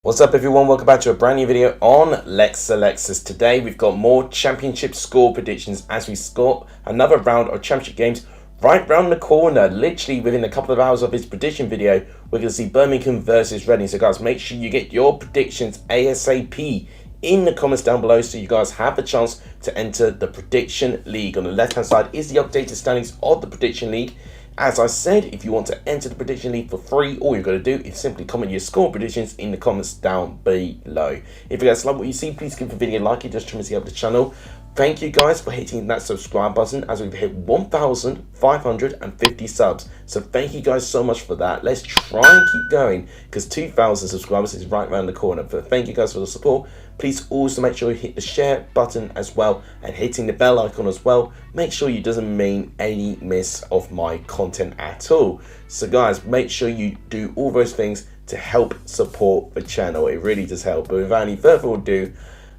What's up everyone, welcome back to a brand new video on Lexalexus. Today we've got more championship score predictions as we score another round of championship games right round the corner. Literally within a couple of hours of this prediction video, we're going to see Birmingham versus Reading. So guys, make sure you get your predictions ASAP in the comments down below so you guys have a chance to enter the prediction league. On the left hand side is the updated standings of the prediction league. As I said, if you want to enter the prediction league for free, all you've got to do is simply comment your score predictions in the comments down below. If you guys like what you see, please give the video a like. It just tremendous help the channel. Thank you guys for hitting that subscribe button as we've hit 1,550 subs. So thank you guys so much for that. Let's try and keep going because 2,000 subscribers is right around the corner. But thank you guys for the support. Please also make sure you hit the share button as well and hitting the bell icon as well. Make sure you doesn't mean any miss of my content at all. So guys, make sure you do all those things to help support the channel. It really does help. But without any further ado,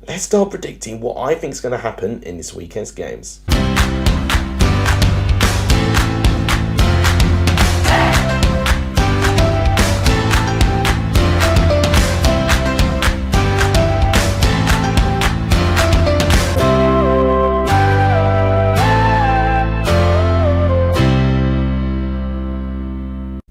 let's start predicting what I think is going to happen in this weekend's games.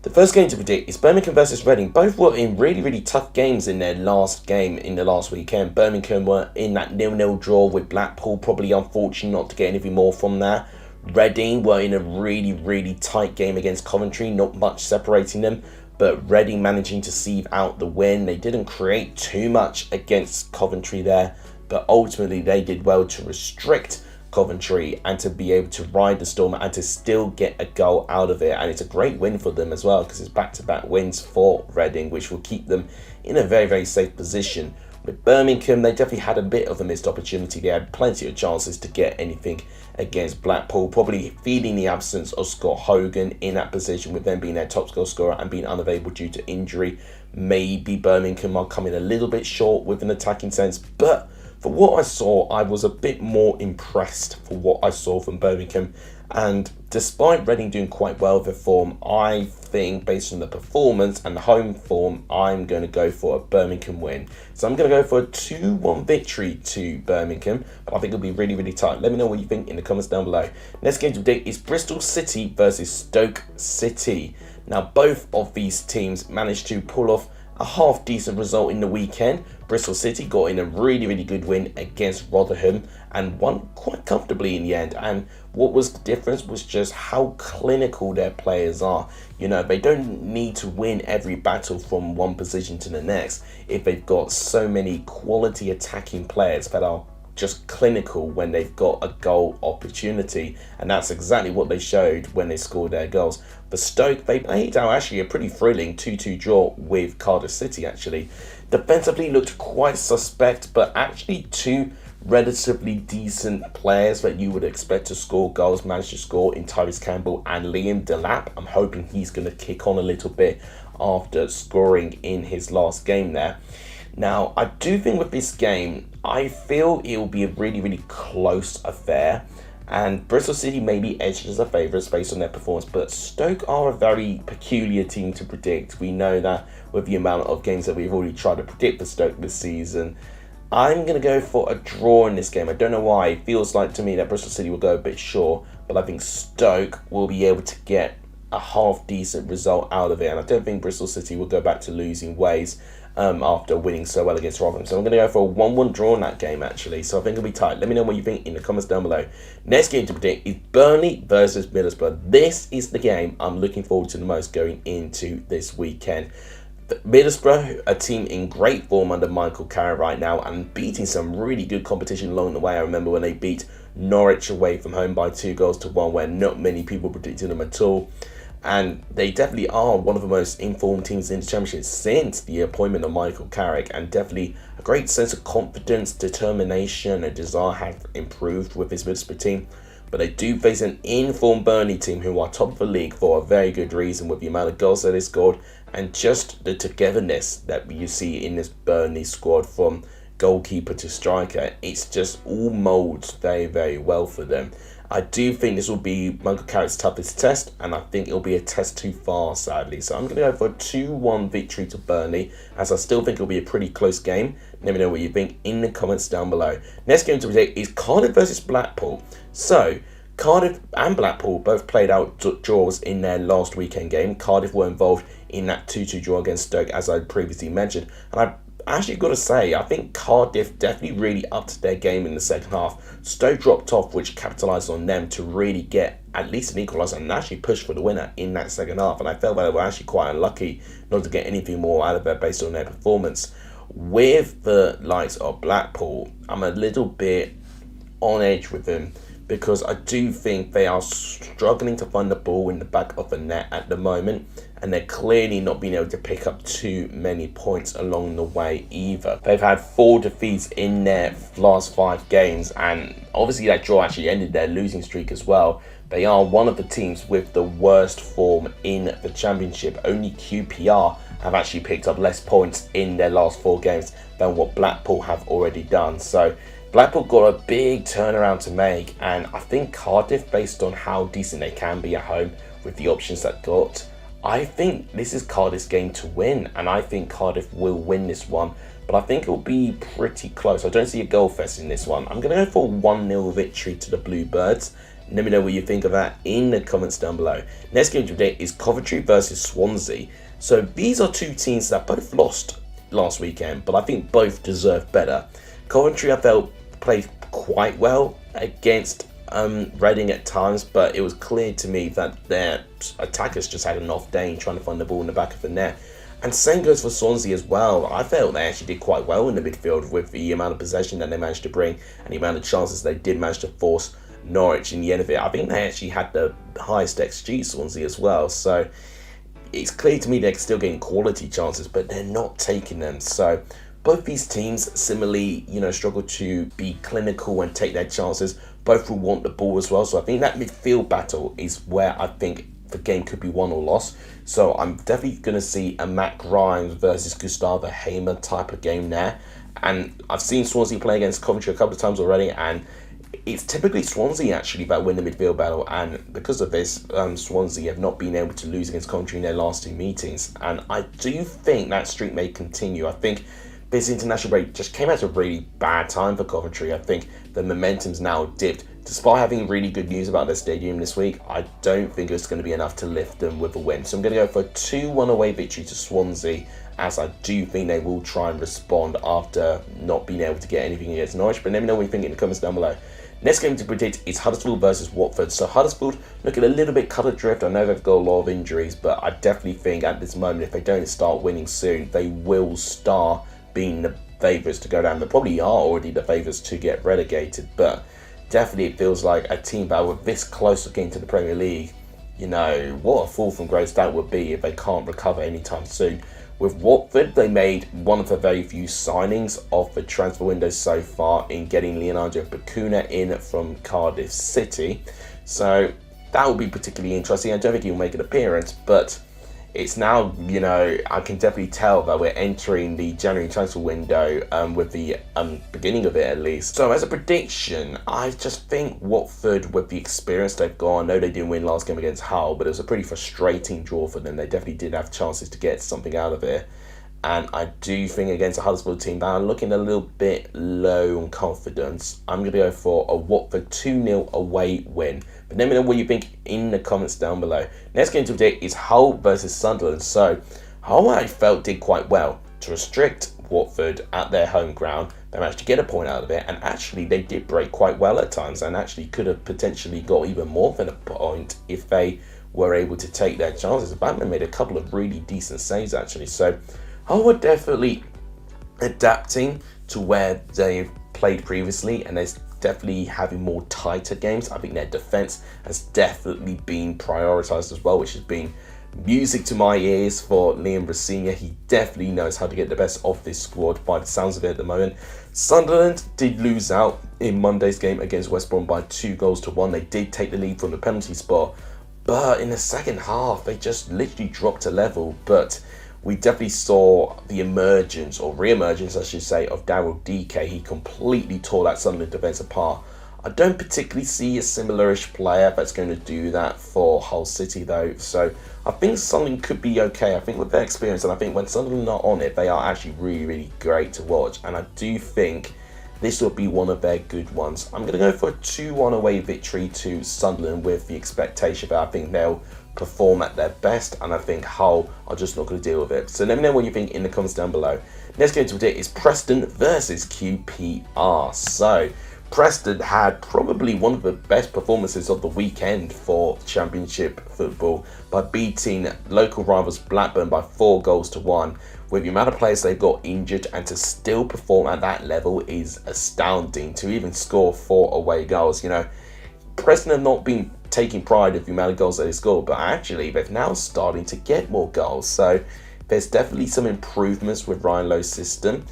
The first game to predict is Birmingham versus Reading. Both were in really tough games in their last game in the last weekend. Birmingham were in that 0-0 draw with Blackpool, probably unfortunate not to get anything more from that. Reading were in a really tight game against Coventry, not much separating them, but Reading managing to sieve out the win. They didn't create too much against Coventry there, but ultimately they did well to restrict Coventry and to be able to ride the storm and to still get a goal out of it. And it's a great win for them as well because it's back-to-back wins for Reading, which will keep them in a very safe position. With Birmingham, they definitely had a bit of a missed opportunity. They had plenty of chances to get anything against Blackpool, probably feeding the absence of Scott Hogan in that position with them being their top goal scorer and being unavailable due to injury. Maybe Birmingham are coming a little bit short with an attacking sense, but for what I saw, I was a bit more impressed for what I saw from Birmingham. And despite Reading doing quite well with their form, I think based on the performance and the home form, I'm going to go for a Birmingham win. So I'm going to go for a 2-1 victory to Birmingham, but I think it'll be really tight. Let me know what you think in the comments down below. Next game to predict is Bristol City versus Stoke City. Now, both of these teams managed to pull off a half decent result in the weekend. Bristol City got in a really good win against Rotherham and won quite comfortably in the end. And what was the difference was just how clinical their players are. You know, they don't need to win every battle from one position to the next if they've got so many quality attacking players that are just clinical when they've got a goal opportunity, and that's exactly what they showed when they scored their goals. For Stoke, they played out actually a pretty thrilling 2-2 draw with Cardiff City. Actually, defensively looked quite suspect, but actually two relatively decent players that you would expect to score goals managed to score in Tyrese Campbell and Liam Delap. I'm hoping he's going to kick on a little bit after scoring in his last game there. Now, I do think with this game, I feel it will be a really close affair, and Bristol City may be edged as a favourites based on their performance, but Stoke are a very peculiar team to predict. We know that with the amount of games that we've already tried to predict for Stoke this season. I'm going to go for a draw in this game. I don't know why. It feels like to me that Bristol City will go a bit short, but I think Stoke will be able to get a half decent result out of it, and I don't think Bristol City will go back to losing ways after winning so well against Rotherham. So I'm going to go for a 1-1 draw in that game actually, so I think it'll be tight. Let me know what you think in the comments down below. Next game to predict is Burnley versus Middlesbrough. This is the game I'm looking forward to the most going into this weekend. Middlesbrough, a team in great form under Michael Carrick right now and beating some really good competition along the way. I remember when they beat Norwich away from home by 2-1, where not many people predicted them at all. And they definitely are one of the most informed teams in the Championship since the appointment of Michael Carrick, and definitely a great sense of confidence, determination and desire have improved with this Middlesbrough team. But they do face an informed Burnley team who are top of the league for a very good reason, with the amount of goals that they scored and just the togetherness that you see in this Burnley squad from goalkeeper to striker, it's just all molds very, very well for them. I do think this will be Michael Carrick's toughest test, and I think it'll be a test too far, sadly. So I'm going to go for a 2-1 victory to Burnley, as I still think it'll be a pretty close game. Let me know what you think in the comments down below. Next game to predict is Cardiff versus Blackpool. So Cardiff and Blackpool both played out draws in their last weekend game. Cardiff were involved in that 2-2 draw against Stoke, as I previously mentioned, and I actually got to say, I think Cardiff definitely really upped their game in the second half. Stoke dropped off, which capitalised on them to really get at least an equaliser and actually push for the winner in that second half. And I felt that they were actually quite unlucky not to get anything more out of it based on their performance. With the likes of Blackpool, I'm a little bit on edge with them, because I do think they are struggling to find the ball in the back of the net at the moment, and they're clearly not being able to pick up too many points along the way either. They've had 4 defeats in their last 5 games, and obviously that draw actually ended their losing streak as well. They are one of the teams with the worst form in the Championship. Only QPR have actually picked up less points in their last 4 games than what Blackpool have already done. So Blackpool got a big turnaround to make, and I think Cardiff, based on how decent they can be at home with the options that got, I think this is Cardiff's game to win, and I think Cardiff will win this one, but I think it'll be pretty close. I don't see a goal fest in this one. I'm going to go for a 1-0 victory to the Bluebirds. Let me know what you think of that in the comments down below. Next game today is Coventry versus Swansea. So these are 2 teams that both lost last weekend, but I think both deserve better. Coventry, I felt, played quite well against Reading at times, but it was clear to me that their attackers just had an off day trying to find the ball in the back of the net. And same goes for Swansea as well. I felt they actually did quite well in the midfield with the amount of possession that they managed to bring and the amount of chances they did manage to force Norwich in the end of it. I think they actually had the highest XG, Swansea, as well. So it's clear to me they're still getting quality chances, but they're not taking them. So both these teams similarly, struggle to be clinical and take their chances. Both will want the ball as well. So I think that midfield battle is where I think the game could be won or lost. So I'm definitely going to see a Matt Grimes versus Gustavo Hamer type of game there. And I've seen Swansea play against Coventry a couple of times already, and it's typically Swansea actually that win the midfield battle, and because of this, Swansea have not been able to lose against Coventry in their last 2 meetings. And I do think that streak may continue. I think this international break just came at a really bad time for Coventry. I think the momentum's now dipped. Despite having really good news about their stadium this week, I don't think it's going to be enough to lift them with a win. So I'm going to go for a 2-1 away victory to Swansea, as I do think they will try and respond after not being able to get anything against Norwich. But let me know what you think in the comments down below. Next game to predict is Huddersfield versus Watford. So Huddersfield looking a little bit cut adrift. I know they've got a lot of injuries, but I definitely think at this moment, if they don't start winning soon, they will start being the favourites to go down. They probably are already the favourites to get relegated, but definitely it feels like a team that were this close to getting to the Premier League. What a fall from grace that would be if they can't recover anytime soon. With Watford, they made one of the very few signings of the transfer window so far in getting Leonardo Bacuna in from Cardiff City. So that will be particularly interesting. I don't think he'll make an appearance, but it's now, I can definitely tell that we're entering the January transfer window with the beginning of it at least. So as a prediction, I just think Watford, with the experience they've got, I know they didn't win last game against Hull, but it was a pretty frustrating draw for them. They definitely did have chances to get something out of it. And I do think against a Huddersfield team that are looking a little bit low on confidence, I'm going to go for a Watford 2-0 away win. But let me know what you think in the comments down below. Next game to predict is Hull versus Sunderland. So Hull, I felt, did quite well to restrict Watford at their home ground. They managed to get a point out of it, and actually they did break quite well at times, and actually could have potentially got even more than a point if they were able to take their chances. Batman made a couple of really decent saves actually. So Hull were definitely adapting to where they've played previously, and they're definitely having more tighter games. I think their defence has definitely been prioritised as well, which has been music to my ears for Liam Rosenior. He definitely knows how to get the best of this squad by the sounds of it at the moment. Sunderland did lose out in Monday's game against West Brom by 2-1. They did take the lead from the penalty spot, but in the second half they just literally dropped a level. But we definitely saw the emergence, or re-emergence I should say, of Daryl DK. He completely tore that Sunderland defence apart. I don't particularly see a similar-ish player that's going to do that for Hull City though, so I think Sunderland could be okay. I think with their experience, and I think when Sunderland are on it, they are actually really, really great to watch, and I do think this will be one of their good ones. I'm going to go for a 2-1 away victory to Sunderland with the expectation that I think they'll perform at their best, and I think Hull are just not going to deal with it. So let me know what you think in the comments down below. Next game today is Preston versus QPR. So Preston had probably one of the best performances of the weekend for Championship football by beating local rivals Blackburn by 4-1. With the amount of players they've got injured, and to still perform at that level is astounding. To even score 4 away goals, Preston have not been taking pride of the amount of goals that they score, but actually they're now starting to get more goals. So there's definitely some improvements with Ryan Lowe's system.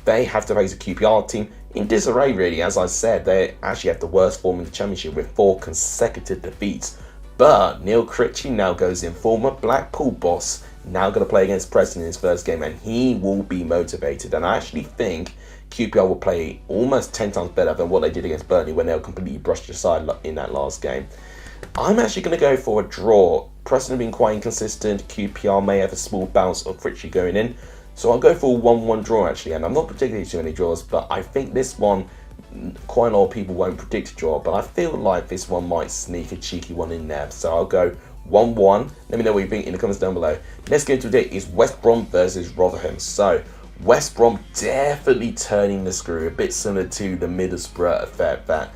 They have to face a QPR team in disarray, really. As I said, they actually have the worst form in the Championship with 4 consecutive defeats. But Neil Critchley now goes in, former Blackpool boss, now going to play against Preston in his first game, and he will be motivated. And I actually think QPR will play almost 10 times better than what they did against Burnley when they were completely brushed aside in that last game. I'm actually going to go for a draw. Preston have been quite inconsistent. QPR may have a small bounce of Critchley going in. So I'll go for a 1-1 draw actually, and I'm not particularly too many draws, but I think this one, quite a lot of people won't predict a draw, but I feel like this one might sneak a cheeky one in there. So I'll go 1-1. Let me know what you think in the comments down below. Next game today is West Brom versus Rotherham. So West Brom definitely turning the screw, a bit similar to the Middlesbrough effect that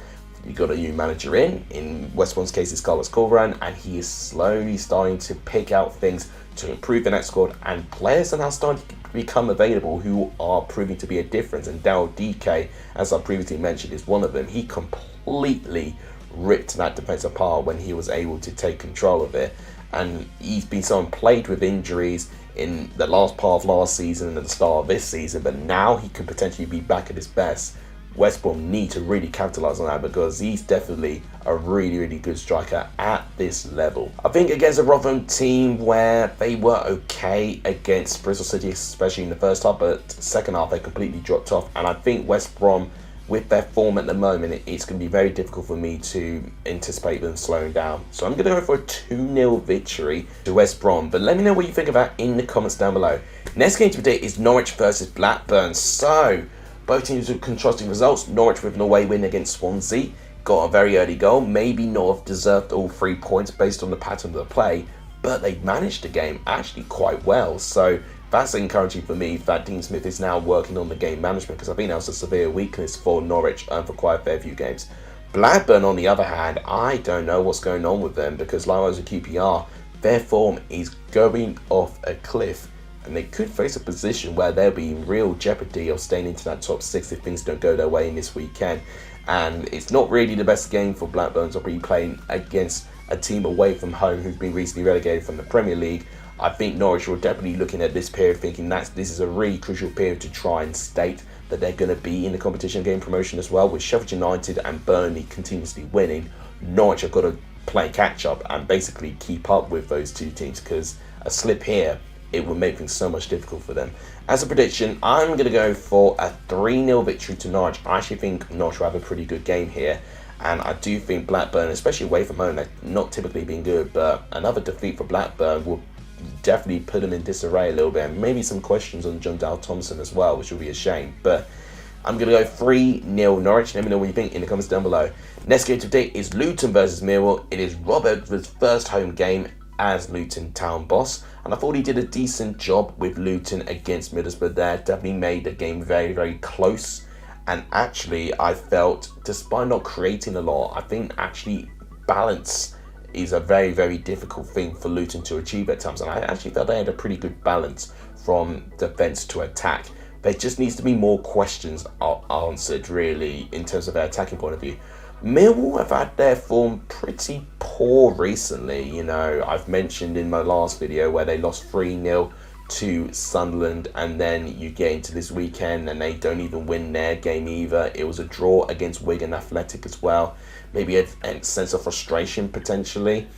you got a new manager in West Brom's case it's Carlos Corberan, and he is slowly starting to pick out things to improve the next squad, and players are now starting to become available who are proving to be a difference, and Daryl DK, as I previously mentioned, is one of them. He completely ripped that defence apart when he was able to take control of it, and he's been so plagued with injuries in the last part of last season and at the start of this season, but now he could potentially be back at his best. West Brom need to really capitalise on that because he's definitely a really, really good striker at this level. I think against a Rotherham team where they were okay against Bristol City, especially in the first half, but second half they completely dropped off, and I think West Brom, with their form at the moment, it's going to be very difficult for me to anticipate them slowing down. So I'm going to go for a 2-0 victory to West Brom. But let me know what you think of that in the comments down below. Next game today is Norwich versus Blackburn. So both teams with contrasting results. Norwich with an away win against Swansea. Got a very early goal. Maybe not have deserved all 3 points based on the pattern of the play, but they managed the game actually quite well. So that's encouraging for me that Dean Smith is now working on the game management, because I think that was a severe weakness for Norwich and for quite a fair few games. Blackburn, on the other hand, I don't know what's going on with them, because likewise with QPR, their form is going off a cliff, and they could face a position where they'll be in real jeopardy of staying into that top 6 if things don't go their way in this weekend. And it's not really the best game for Blackburn to be playing against a team away from home who's been recently relegated from the Premier League. I think Norwich will definitely looking at this period thinking that this is a really crucial period to try and state that they're going to be in the competition game promotion as well. With Sheffield United and Burnley continuously winning, Norwich have got to play catch up and basically keep up with those two teams, because a slip here, it would make things so much difficult for them. As a prediction, I'm going to go for a 3-0 victory to Norwich. I actually think Norwich will have a pretty good game here, and I do think Blackburn, especially away from home, they've not typically been good, but another defeat for Blackburn will definitely put them in disarray a little bit, and maybe some questions on John Dale Thompson as well, which will be a shame. But I'm going to go 3-0 Norwich. Let me know what you think in the comments down below. Next game today is Luton versus Millwall. It is Rob Edwards' first home game as Luton town boss, and I thought he did a decent job with Luton against Middlesbrough there. Definitely made the game very, very close, and actually I felt, despite not creating a lot, I think actually balance is a very, very difficult thing for Luton to achieve at times, and I actually felt they had a pretty good balance from defence to attack. There just needs to be more questions answered, really, in terms of their attacking point of view. Millwall have had their form pretty poor recently. I've mentioned in my last video where they lost 3-0 to Sunderland, and then you get into this weekend and they don't even win their game either. It was a draw against Wigan Athletic as well. Maybe a sense of frustration potentially.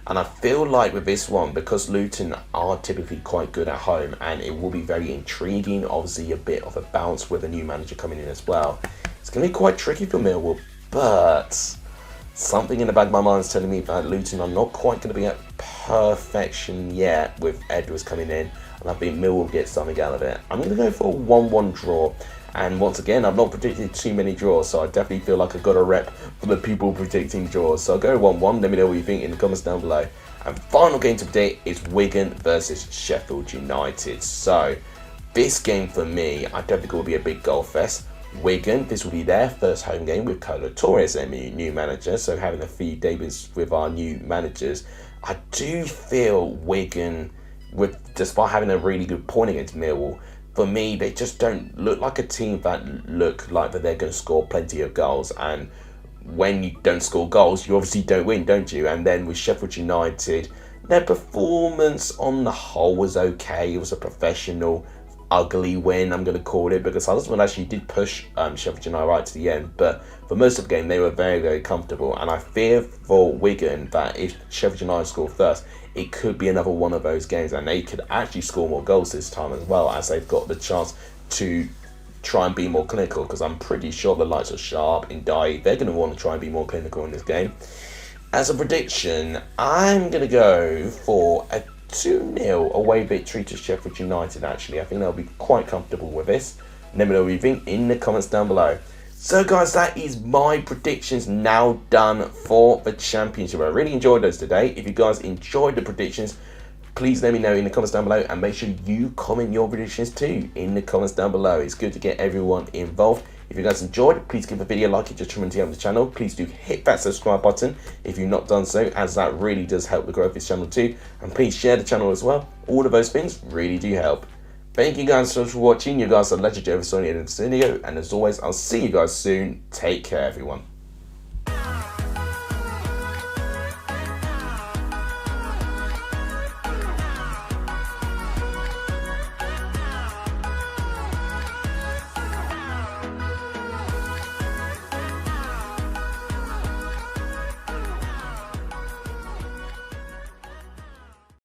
And I feel like with this one, because Luton are typically quite good at home, and it will be very intriguing, obviously a bit of a bounce with a new manager coming in as well, it's going to be quite tricky for Millwall. But something in the back of my mind is telling me that Luton are not quite going to be at perfection yet with Edwards coming in, and I think Millwall will get something out of it. I'm going to go for a 1-1 draw. And once again, I've not predicted too many draws, so I definitely feel like I've got a rep for the people predicting draws. So I'll go 1-1. Let me know what you think in the comments down below. And final game to predict is Wigan versus Sheffield United. So this game for me, I don't think it will be a big goal fest. Wigan, this will be their first home game with Carlo Torres, their new manager. So having a few debuts with our new managers, I do feel Wigan, despite having a really good point against Millwall, for me, they just don't look like a team that look like that they're going to score plenty of goals. And when you don't score goals, you obviously don't win, don't you? And then with Sheffield United, their performance on the whole was okay. It was a professional, ugly win, I'm going to call it, because Huddersfield actually did push Sheffield United right to the end. But for most of the game, they were very, very comfortable. And I fear for Wigan that if Sheffield United score first, it could be another one of those games, and they could actually score more goals this time as well, as they've got the chance to try and be more clinical, because I'm pretty sure the likes of Sharp and Dye, they're going to want to try and be more clinical in this game. As a prediction, I'm going to go for a 2-0 away victory to Sheffield United, actually. I think they'll be quite comfortable with this. Let me know what you think in the comments down below. So guys, that is my predictions now done for the Championship. I really enjoyed those today. If you guys enjoyed the predictions, please let me know in the comments down below, and make sure you comment your predictions too in the comments down below. It's good to get everyone involved. If you guys enjoyed, please give the video a like if you're tuning into the channel. Please do hit that subscribe button if you've not done so, as that really does help the growth of this channel too. And please share the channel as well. All of those things really do help. Thank you guys so much for watching. You guys are legendary for Sony and video. And as always, I'll see you guys soon. Take care, everyone.